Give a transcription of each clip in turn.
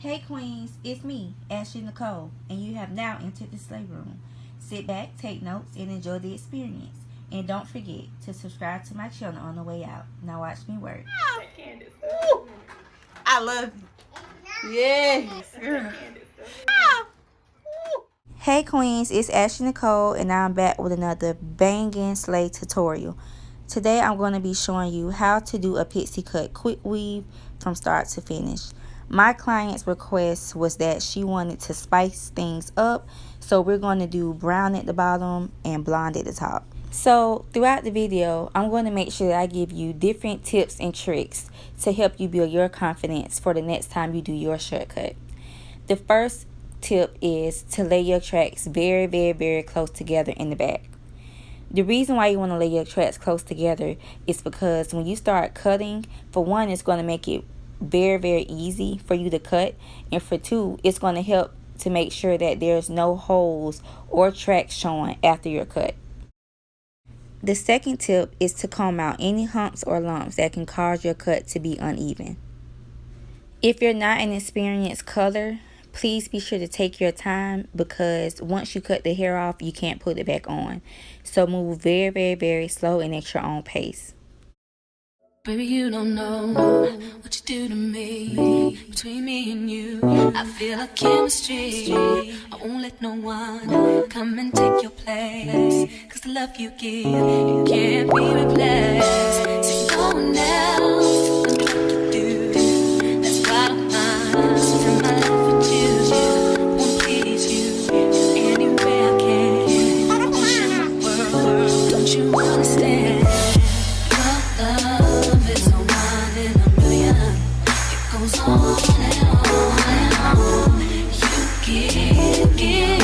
Hey Queens, it's me, Ashley Nicole, and you have now entered the Slay Room. Sit back, take notes, and enjoy the experience. And don't forget to subscribe to my channel on the way out. Now watch me work. I love you. Yes. Hey Queens, it's Ashley Nicole, and I'm back with another banging Slay tutorial. Today I'm going to be showing you how to do a pixie cut quick weave from start to finish. My client's request was that she wanted to spice things up, so we're going to do brown at the bottom and blonde at the top. So throughout the video, I'm going to make sure that I give you different tips and tricks to help you build your confidence for the next time you do your shortcut. The first tip is to lay your tracks very close together in the back. The reason why you want to lay your tracks close together is because when you start cutting, for one, it's going to make it very easy for you to cut, and for two, it's going to help to make sure that there's no holes or tracks showing after your cut. The second tip is to comb out any humps or lumps that can cause your cut to be uneven. If you're not an experienced cutter, please be sure to take your time, because once you cut the hair off, you can't put it back on. So move very slow and at your own pace. Baby, you don't know what you do to me. Between me and you, I feel like chemistry. I won't let no one come and take your place, 'cause the love you give, it can't be replaced. See, no one else can do like you do. That's why I'm spend my life with you. Won't please you any way I can. Won't share my world, don't you understand? Your love is a one in a million. It goes on and on. You give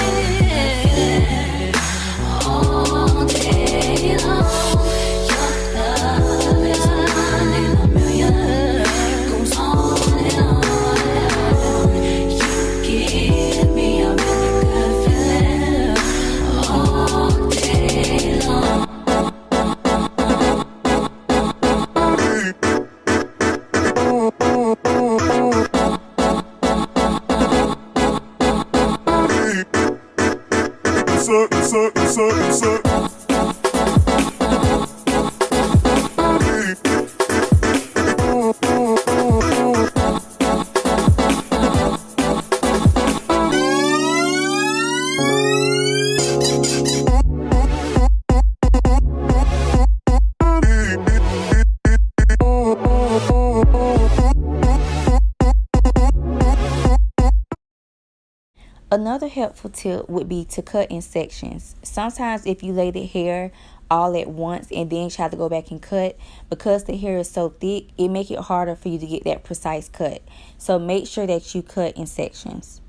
all day long. Your love is a one in a million. It goes on and on. You give me a really good feeling all day long. Another helpful tip would be to cut in sections. Sometimes if you lay the hair all at once and then try to go back and cut, because the hair is so thick, it makes it harder for you to get that precise cut. So make sure that you cut in sections.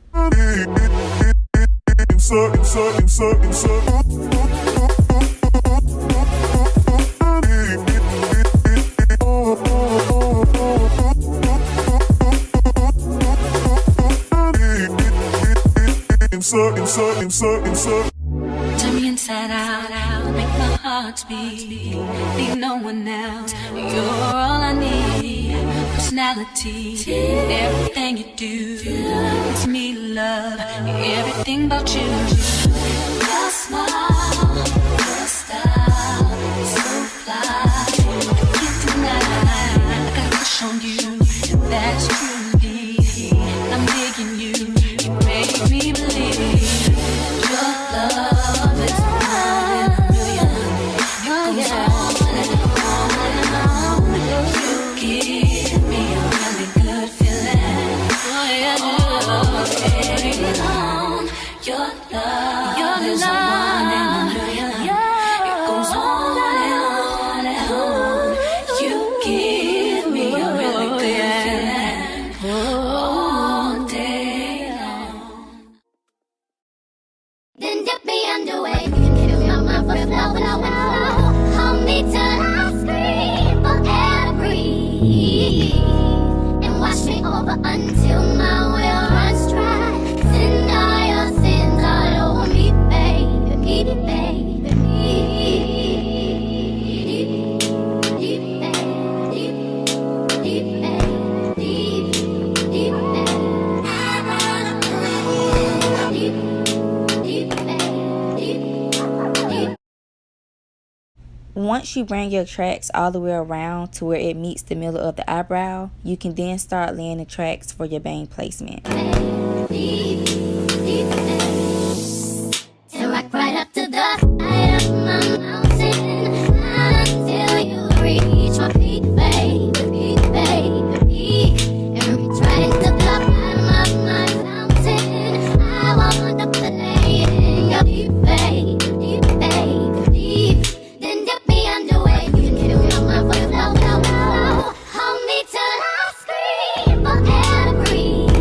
Turn me inside out, make my heart beat. Need no one else, you're all I need. Personality, everything you do, it's me love, everything about you. Your smile, your style, so fly, I can't deny. I got a crush on you, that's truly. I'm digging you, you make me believe. Your love is one in a million. It goes on and on. You give me a really good feeling. All day long. Your love is one in a million. It goes on and on. You give me a really good feeling. All day long. Then dip me underway. Fill my mind for flow. Hold me till I scream for every. And wash me over until my will runs dry. Send all your sins all over me, baby. Once you bring your tracks all the way around to where it meets the middle of the eyebrow, you can then start laying the tracks for your bang placement. Deep, deep, and rock right up to the side of my mountain until you reach my peak, baby, peak, baby, peak, and reach right into the bottom of my fountain. I want to play in your deep, baby, deep, baby, deep. Then dip me underway. You can feel my mind for flow, flow, flow. Hold me till I scream for air, breathe,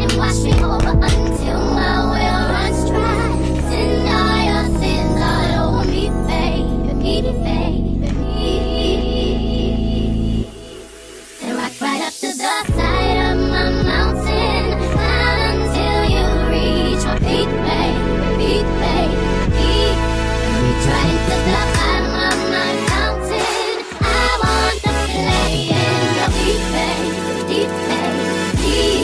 and wash me over until my well runs dry. Send all your sins all over me, baby, baby, baby. And rock right up to the side of my mountain until you reach my peak, baby, peak, baby, peak. And reach right into the bottom of my fountain. I want to play in your deep, baby, deep, baby, deep.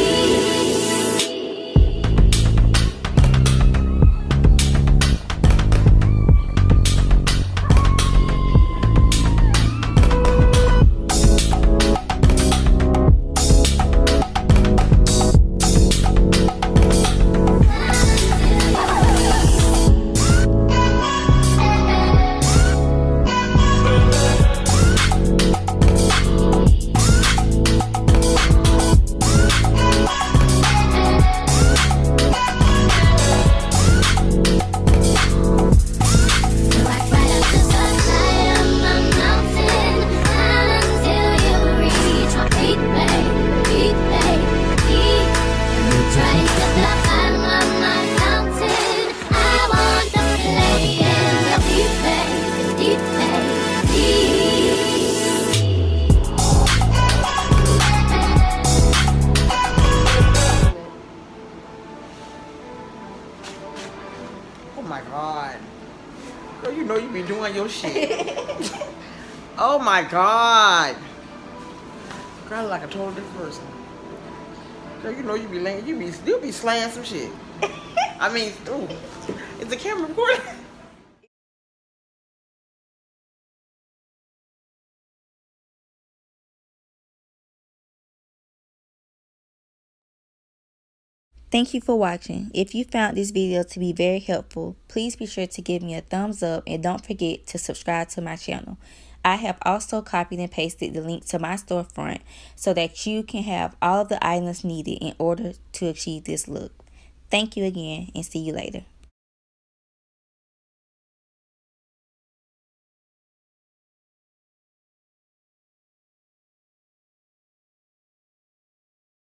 Oh my God. Girl, you know you be doing your shit. Oh my God. Girl, I look like a total different person. Girl, you know you be laying, you be slaying some shit. I mean, ooh, is the camera recording? Thank you for watching. If you found this video to be very helpful, please be sure to give me a thumbs up and don't forget to subscribe to my channel. I have also copied and pasted the link to my storefront so that you can have all of the items needed in order to achieve this look. Thank you again and see you later.